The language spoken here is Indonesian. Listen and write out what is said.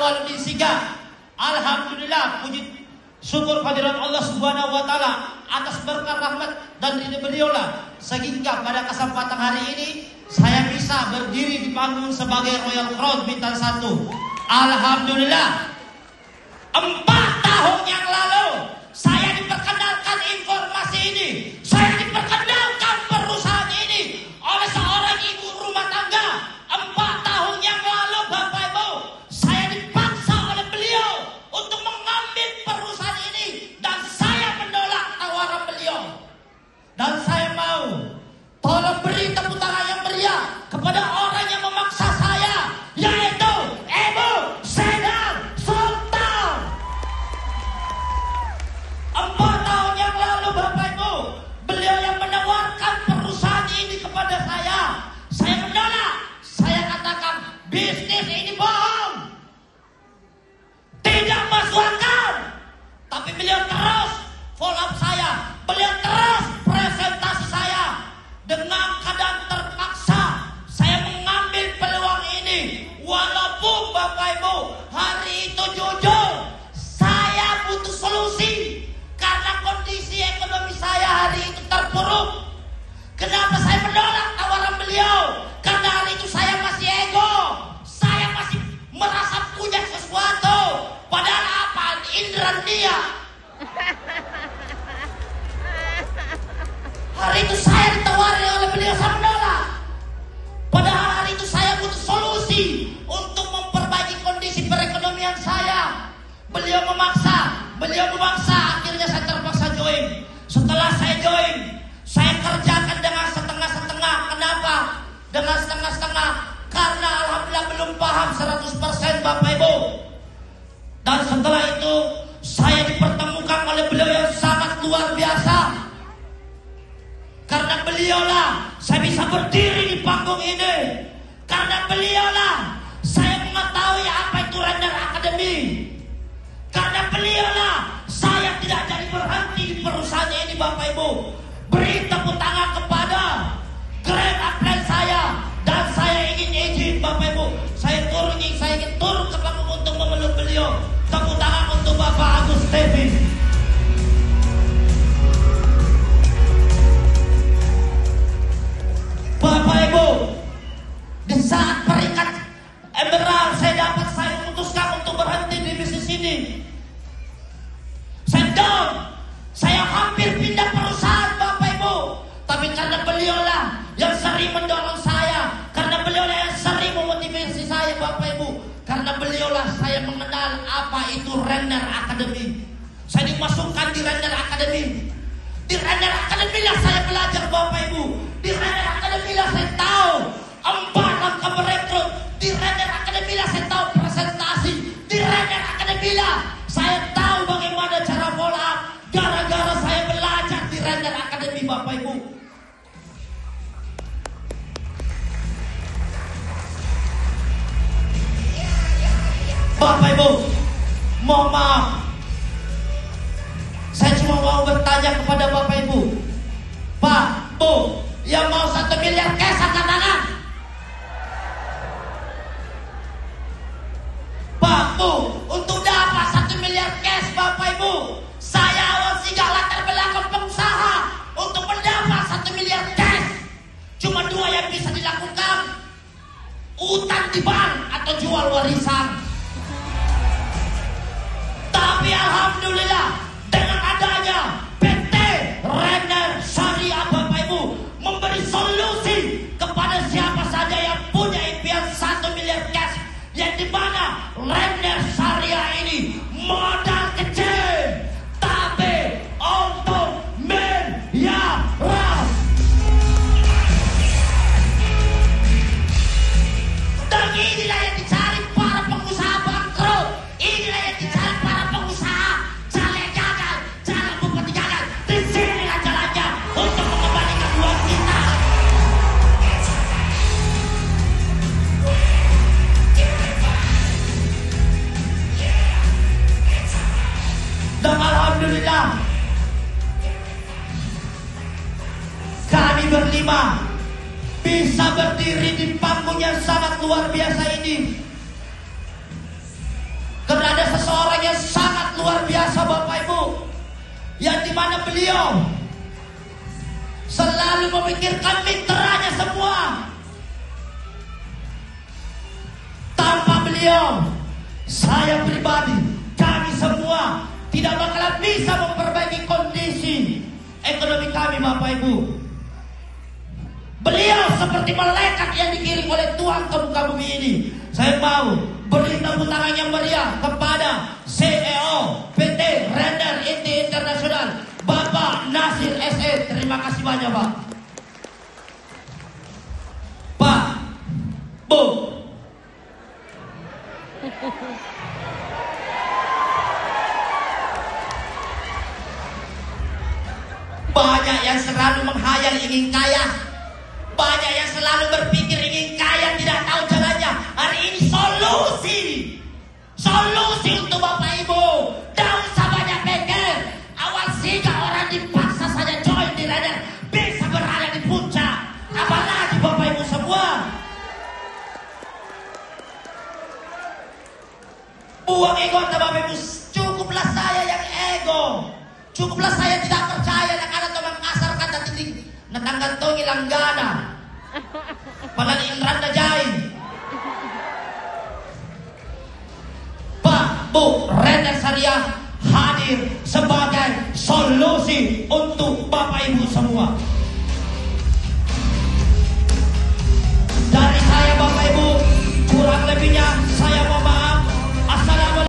Awaludin Siga. Alhamdulillah, puji syukur kehadirat Allah Subhanahu wa taala atas berkah rahmat dan ridha beliaulah sehingga pada kesempatan hari ini saya bisa berdiri di panggung sebagai Royal Crowd Bintang 1. Alhamdulillah. 4 tahun yang lalu saya diperkenalkan informasi ini. Saya diperkenalkan perusahaan ini oleh seorang ibu rumah tangga. 4 tahun yang lalu Bapak Ibu, saya dipaksa oleh beliau untuk mengambil perusahaan ini dan saya menolak tawaran beliau. Dan saya mau tolong beri tepuk tangan yang meriah kepada orang yang memaksa saya, yaitu Ibu Sedar Sultan. 4 tahun yang lalu Bapak Ibu, beliau yang menawarkan perusahaan ini kepada saya. Saya menolak. Saya katakan bisnis ini bohong, tidak masuk akal. Tapi beliau terus follow up saya. Beliau terus presentasi saya. Dengan keadaan terpaksa saya mengambil peluang ini. Walaupun Bapak Ibu hari itu jujur saya butuh solusi karena kondisi ekonomi saya hari itu terpuruk. Kenapa saya menolak tawaran beliau? Karena hari itu saya masih ego. Saya masih merasa punya sesuatu. Padahal apa? Indra dia. Hari itu saya ditawari oleh beliau, saya menolak. Padahal hari itu saya butuh solusi untuk memperbaiki kondisi perekonomian saya. Beliau memaksa. Akhirnya saya terpaksa join. Setelah saya join, saya kerjakan dengan setengah-setengah. Kenapa? Dengan setengah-setengah karena alhamdulillah belum paham 100% Bapak Ibu. Dan setelah itu saya dipertemukan oleh beliau yang sangat luar biasa. Karena beliaulah saya bisa berdiri di panggung ini. Karena beliaulah saya mengetahui apa itu Render Academy. Karena beliaulah saya tidak jadi berhenti di perusahaan ini Bapak Ibu. Beri tepuk tangan kepada Grand Upline saya. Dan saya ingin izin Bapak Ibu, saya ingin turun ke panggung untuk memeluk beliau. Tepuk tangan untuk Bapak Agus Davis. Bapak Ibu, di saat peringkat emerald saya memutuskan untuk berhenti di bisnis ini. Saya down, saya hampir pindah perusahaan Bapak Ibu. Tapi karena beliaulah yang sering mendorong saya, karena beliaulah yang sering memotivasi saya Bapak Ibu. Karena beliaulah saya mengenal apa itu Render Academy. Saya dimasukkan di Render Academy. Di Render Academy lah saya belajar Bapak Ibu. Di Render Academy lah saya tahu 4 langkah merekrut. Di Render Academy lah saya tahu presentasi. Di Render Academy lah saya tahu bagaimana cara follow up. Gara-gara saya belajar di Render Academy Bapak Ibu. Bapak Ibu, mohon maaf, saya cuma mau bertanya kepada Bapak Ibu. Pak, Bu, yang mau 1 miliar cash angkat tangan. Pak, Bu, untuk dapat 1 miliar cash Bapak Ibu, saya awal singgah latar belakang pengusaha. Untuk mendapat 1 miliar cash cuma 2 yang bisa dilakukan: utang di bank atau jual warisan. Tapi alhamdulillah dengan adanya PT Render Syariah Bapak Ibu memberi solusi kepada siapa saja yang punya impian 1 miliar cash, yang dimana Render Syariah ini modal kecil tapi untung miliaran. Dan inilah yang dicari para pengusaha bangkrut. Inilah yang dicari para pengusaha jalan gagal, jalan bupati gagal. Di sinilah jalannya untuk mengembalikan uang kita. Dan alhamdulillah kami berlima bisa berdiri di panggung yang sangat luar biasa ini. seseorang yang sangat luar biasa Bapak Ibu, yang dimana beliau selalu memikirkan mitranya semua. Tanpa beliau, saya pribadi, kami semua tidak bakalan bisa memperbaiki kondisi ekonomi kami Bapak Ibu. Beliau seperti malaikat yang dikirim oleh Tuhan ke muka bumi ini. Saya mau beri tepuk tangan yang meriah kepada CEO PT Render Inti Internasional, Bapak Nasir SE. Terima kasih banyak Pak. Pak, Bu. Banyak yang selalu menghayal ingin kaya. Banyak yang selalu berpikir ingin kaya, tidak tahu jalannya. Hari ini solusi untuk Bapak Ibu. Tidak usah banyak pikir. Awal sehingga orang dipaksa saja join di Render, bisa berada di puncak. Apalagi Bapak Ibu semua. Buang ego Bapak Ibu. Cukuplah saya yang ego. Cukuplah saya tidak percaya yang ada teman kasar kata titik natanggantongi langgana panan inranda jain. Pak, Bu, Render Syariah hadir sebagai solusi untuk Bapak Ibu semua.